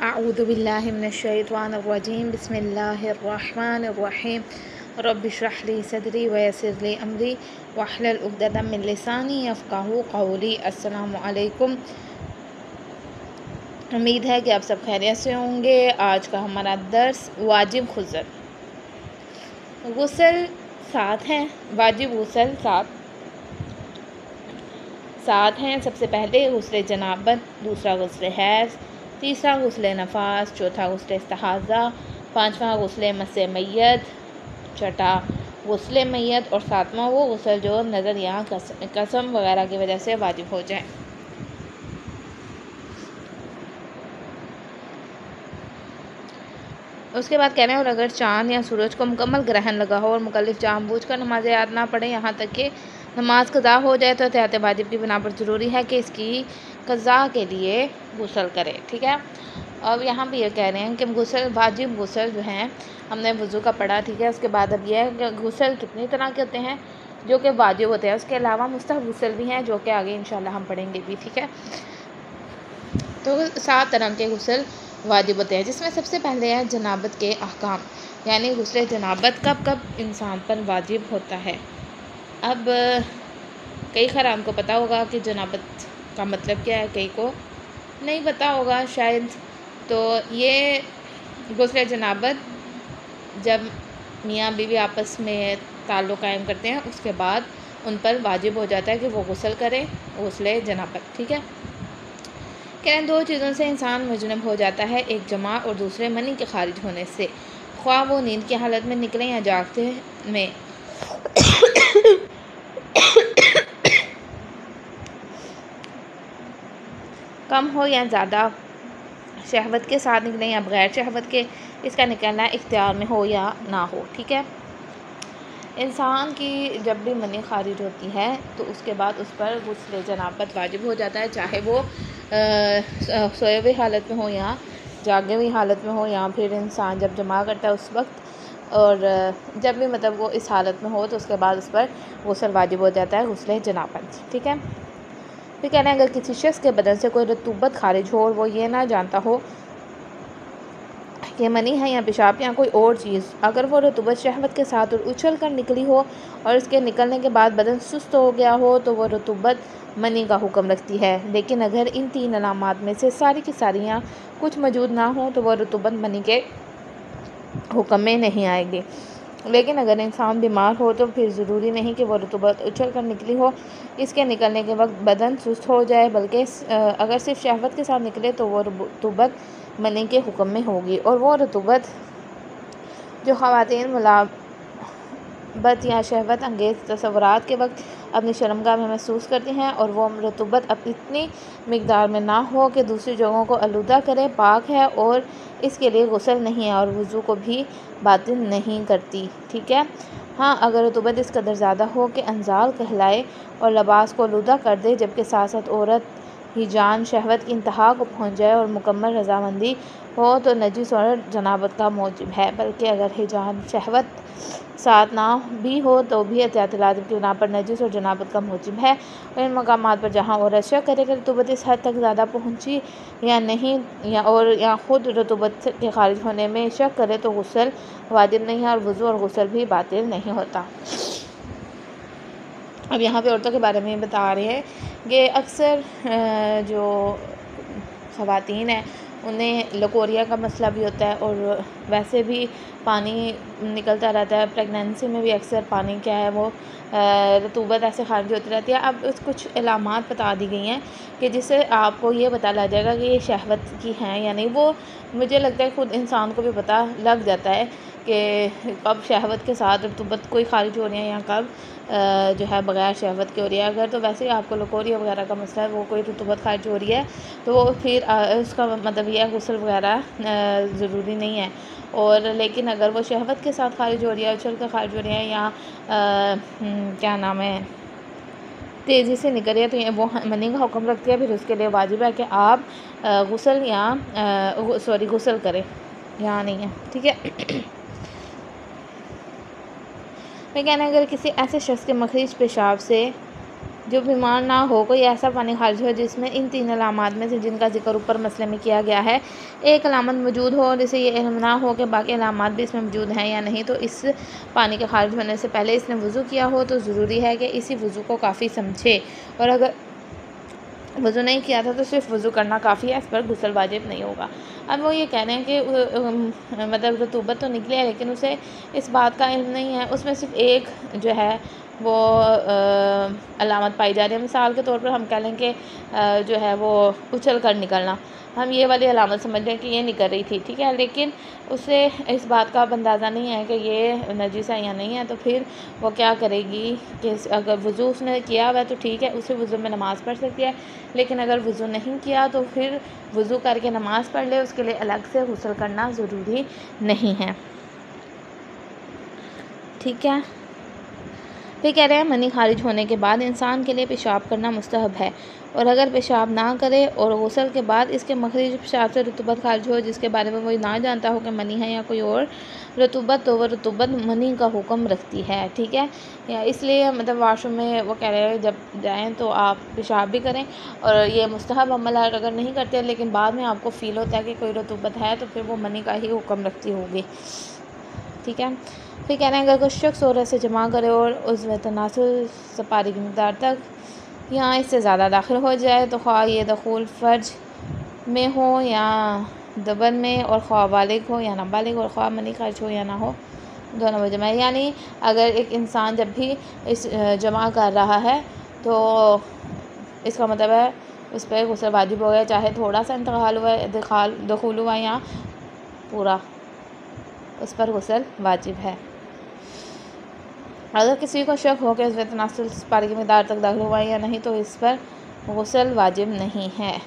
अऊज़ु बिल्लाहि मिनश्शैतानिर्रजीम बिस्मिल्लाहिर्रहमानिर्रहीम रब्बि इश्रह ली सदरी व यस्सिर ली अमरी वहलुल उक़दतम मिन लिसानी यफ़क़हू क़ौली। अस्सलामु अलैकुम। उम्मीद है कि आप सब खैरियत से होंगे। आज का हमारा दर्स वाजिब गुस्ल। गुस्ल 7 हैं, वाजिब गुस्ल 7 हैं। सबसे पहले गुस्ल जनाबत, दूसरा गुस्ल हैज़, तीसरा गुस्ल नफास, चौथा गुस्ल इस्तिहाज़ा, पाँचवा गुस्ल मस्से मैयत, छठा गुस्ल मैयत और सातवां वो गुस्ल जो नज़र या कसम वगैरह की वजह से वाजिब हो जाए। उसके बाद कह रहे हैं और अगर चाँद या सूरज को मुकम्मल ग्रहण लगा हो और मुकल्लिफ जानबूझकर नमाज याद ना पढ़े यहाँ तक कि नमाज कज़ा हो जाए तो एहतियात वाजिब की बिना पर ज़रूरी है कि इसकी कज़ा के लिए गुस्ल करे। ठीक है। अब यहाँ पे ये कह रहे हैं कि गुस्ल वाजिब गुस्ल जो हैं हमने वज़ू का पढ़ा। ठीक है। उसके बाद अब यह है कि गुस्ल कितनी तरह के होते हैं जो कि वाजिब होते हैं। उसके अलावा मुस्तहब गुस्ल भी हैं जो कि आगे इंशाअल्लाह हम पढ़ेंगे भी। ठीक है। तो 7 तरह के गुस्ल वाजिब होते हैं, जिसमें सबसे पहले है जनाबत के अहकाम, यानी गुस्ल जनाबत कब कब इंसान पर वाजिब होता है। अब कई खैर हमको पता होगा कि जनाबत का मतलब क्या है, कई को नहीं पता होगा शायद। तो ये गुस्ल जनाबत जब मियाँ बीवी आपस में ताल्लुक़ कायम करते हैं उसके बाद उन पर वाजिब हो जाता है कि वो गुस्ल करें, गुस्ल जनाबत। ठीक है। कह रहे हैं 2 चीज़ों से इंसान मुजनब हो जाता है, एक जमा और दूसरे मनी के खारिज होने से, ख्वाह वो नींद की हालत में निकले या जागते में। कम हो या ज़्यादा, शहवत के साथ निकले या बग़ैर शहवत के, इसका निकलना इख्तियार में हो या ना हो। ठीक है। इंसान की जब भी मनी खारिज होती है तो उसके बाद उस पर गुस्ल जनाबत वाजिब हो जाता है, चाहे वो सोए हुए हालत में हो या जागे हुई हालत में हो, या फिर इंसान जब जमा करता है उस वक्त, और जब भी मतलब वो इस हालत में हो तो उसके बाद उस पर गुस्ल वाजिब हो जाता है, गुस्ल जनाबत। ठीक है। फिर कहना है अगर किसी शख्स के बदन से कोई रतूबत खारिज हो और वो ये ना जानता हो कि मनी है या पेशाब या कोई और चीज़, अगर वो रतूबत शहवत के साथ और उछल कर निकली हो और इसके निकलने के बाद बदन सुस्त हो गया हो तो वो रतूबत मनी का हुक्म रखती है। लेकिन अगर इन 3 अलामात में से सारी की सारियाँ कुछ मौजूद ना हो तो वह रतूबत मनी के हुक्म में नहीं आएगी। लेकिन अगर इंसान बीमार हो तो फिर ज़रूरी नहीं कि वह रतूबत उछल कर निकली हो, इसके निकलने के वक्त बदन सुस्त हो जाए, बल्कि अगर सिर्फ शहवत के साथ निकले तो वह रतूबत मनी के हुक्म में होगी। और वो रतूबत जो ख़वातीन मुलाबत या शहवत अंगेज़ तसव्वुरात के वक्त अपनी शर्मगाह में महसूस करती हैं और वो रतूबत अब इतनी मिकदार में ना हो कि दूसरी जगहों को आलूदा करे, पाक है और इसके लिए गुस्ल नहीं है और वज़ू को भी बातिल नहीं करती। ठीक है। हाँ, अगर रतूबत इस कदर ज़्यादा हो कि अंजाल कहलाए और लिबास को आलूदा कर दे, जबकि साथ साथ औरत हिजान शहवत की इंतहा को पहुँच जाए और मुकम्मल रजामंदी हो तो नजिस और जनाबत का मौजिब है। बल्कि अगर हिजान शहवत साथ ना भी हो तो भी एहतियात लाज़िम की बिना पर नजिस और जनाबत का मौजिब है। और इन मकामात पर जहाँ औरत शक करे कि रतूबत इस हद तक ज़्यादा पहुँची या नहीं, या ख़ुद रतूबत के खारिज होने में शक करे तो गुस्ल वाजिब नहीं है और वज़ू और गुस्ल भी बातिल नहीं होता। अब यहाँ पे औरतों के बारे में बता रहे हैं कि अक्सर जो ख़वातीन हैं उन्हें लकोरिया का मसला भी होता है और वैसे भी पानी निकलता रहता है। प्रेगनेंसी में भी अक्सर पानी क्या है वो रतूबत ऐसे खारिज होती रहती है। अब कुछ अलामात बता दी गई हैं कि जिससे आपको ये पता लग जाएगा कि ये शहवत की हैं या नहीं। वो मुझे लगता है खुद इंसान को भी पता लग जाता है कि कब शहवत के साथ रतूबत कोई खारिज हो रही है या कब जो है बग़ैर शहवत के हो रही है। अगर तो वैसे ही आपको लकोरिया वगैरह का मसला है, वो कोई रतूबत खारिज हो रही है तो फिर उसका मतलब यह गुस्ल वगैरह ज़रूरी नहीं है। और लेकिन अगर वो शहवत के साथ खारिज हो रही है, उछल कर खारिज हो रही है या क्या नाम है तेज़ी से निकल रही है तो ये वो मनी का हुक्म रखती है। फिर उसके लिए वाजिब है कि आप गुस्ल गुस्ल करें, यहाँ नहीं है। ठीक है। मैं कहना है अगर किसी ऐसे शख्स के मखरिज पेशाब से जो बीमार ना हो, कोई ऐसा पानी खारिज हो जिसमें इन 3 अलामात में से जिनका ज़िक्र ऊपर मसले में किया गया है एक अलामत मौजूद हो और इसे ये इल्म ना हो कि बाकी अलामात भी इसमें मौजूद हैं या नहीं, तो इस पानी के खारिज होने से पहले इसने वज़ू किया हो तो ज़रूरी है कि इसी वज़ू को काफ़ी समझे, और अगर वज़ू नहीं किया था तो सिर्फ वज़ू करना काफ़ी है, इस पर गुस्ल वाजिब नहीं होगा। अब वो ये कह रहे हैं कि मतलब रतूबत तो निकली है लेकिन उसे इस बात का इल्म नहीं है, उसमें सिर्फ एक जो है वो अलामत पाई जा रही है। मिसाल के तौर पर हम कह लें कि जो है वो उछल कर निकलना, हम ये वाली अलामत समझ रहे हैं कि ये निकल रही थी, ठीक है, लेकिन उसे इस बात का अब अंदाज़ा नहीं है कि ये नजीस है या नहीं है, तो फिर वो क्या करेगी कि अगर वज़ू उसने किया हुआ है तो ठीक है, उसे वज़ू में नमाज़ पढ़ सकती है, लेकिन अगर वज़ू नहीं किया तो फिर वज़ू करके नमाज़ पढ़ ले, उसके लिए अलग से गुस्ल करना ज़रूरी नहीं है, ठीक है। फिर कह रहे हैं मनी खारिज होने के बाद इंसान के लिए पेशाब करना मुस्तहब है, और अगर पेशाब ना करे और गुस्ल के बाद इसके मखरज पेशाब से रतूबत खारिज हो जिसके बारे में वो ना जानता हो कि मनी है या कोई और रतूबत, तो वह रतूबत मनी का हुक्म रखती है, ठीक है। या इसलिए मतलब वाशरूम में वो कह रहे हैं जब जाएँ तो आप पेशाब भी करें, और ये मुस्तहब अमल है, अगर नहीं करते लेकिन बाद में आपको फ़ील होता है कि कोई रतूबत है तो फिर वो मनी का ही हुक्म रखती होगी, ठीक है। फिर कह रहे हैं अगर कुछ शख्स औरत से जमा करे और उस तनासुल सपारी की मकदार तक या इससे ज़्यादा दाखिल हो जाए तो ख्वाह ये दखूल फ़र्ज में हो या दबन में, और ख्वाह बालिग हो या नाबालिग, और ख्वाह मनी खर्च हो या ना हो, दोनों में जमा। यानी अगर एक इंसान जब भी इस जमा कर रहा है तो इसका मतलब है उस पर गुस्ल वाजिब हो गया, चाहे थोड़ा सा इंतकाल हुआ दखूल हुआ या पूरा, उस पर गुस्ल वाजिब है। अगर किसी को शक हो कि उसमें तनासुल पारी की मकदार तक दाखिल हुआ है या नहीं तो इस पर गुस्ल वाजिब नहीं है,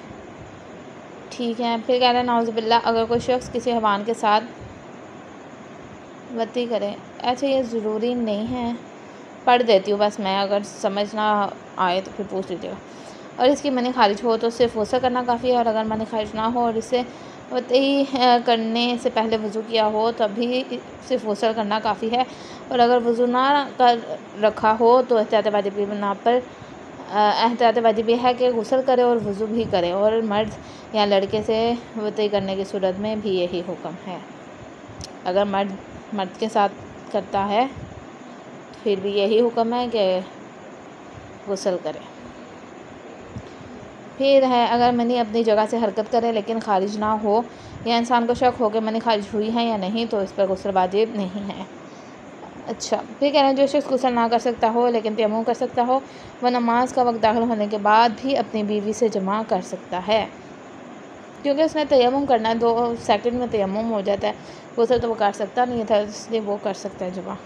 ठीक है। फिर कह रहे हैं नाउज़ुबिल्लाह अगर कोई शख्स किसी हैवान के साथ बत्ती करे, अच्छा ये ज़रूरी नहीं है, पढ़ देती हूँ बस मैं, अगर समझ ना आए तो फिर पूछ लीजिएगा। और इसकी मनी खारिज हो तो सिर्फ गुस्ल करना काफ़ी है, और अगर मनी खारिज ना हो और इससे वती करने से पहले वज़ू किया हो तभी सिर्फ गुस्ल करना काफ़ी है, और अगर वज़ू ना कर रखा हो तो एहतियात वाजिब की बिना पर एहतियात वाजिब है कि गुस्ल करे और वज़ू भी करे, और मर्द या लड़के से वती करने की सूरत में भी यही हुक्म है। अगर मर्द के साथ करता है फिर भी यही हुक्म है कि गुस्ल करे। फिर है अगर मनी अपनी जगह से हरकत करे लेकिन खारिज ना हो, या इंसान को शक हो कि मनी खारिज हुई है या नहीं, तो इस पर गुस्ल वाजिब नहीं है। अच्छा, फिर कह रहे हैं जो शख्स गुस्ल ना कर सकता हो लेकिन तयम्मुम कर सकता हो, वह नमाज का वक्त दाखिल होने के बाद भी अपनी बीवी से जमा कर सकता है, क्योंकि उसने तयम्मुम करना है, 2 सेकंड में तयम्मुम हो जाता है, गुस्ल तो वो कर सकता नहीं था, इसलिए वो कर सकता है जमा।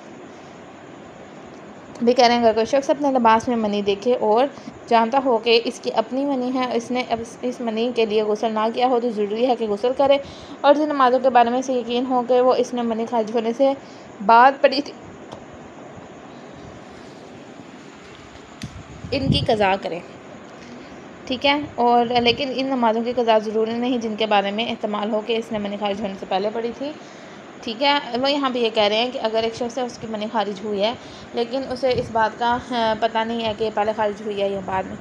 भी कह रहे हैं अगर कोई शख्स अपने लिबास में मनी देखे और जानता हो कि इसकी अपनी मनी है, इसने अब इस मनी के लिए गुस्ल ना किया हो तो ज़रूरी है कि गुस्ल करे, और जिन नमाज़ों के बारे में से यकीन हो कि वो इसने मनी खारिज होने से बाद पड़ी थी इनकी कज़ा करें, ठीक है। और लेकिन इन नमाज़ों की कज़ा ज़रूरी नहीं जिनके बारे में एहतमाल हो कि इसने मनी खारिज होने से पहले पड़ी थी, ठीक है। वो यहाँ पे ये कह रहे हैं कि अगर एक शख्स है उसकी मनी खारिज हुई है लेकिन उसे इस बात का पता नहीं है कि पहले खारिज हुई है या बाद में,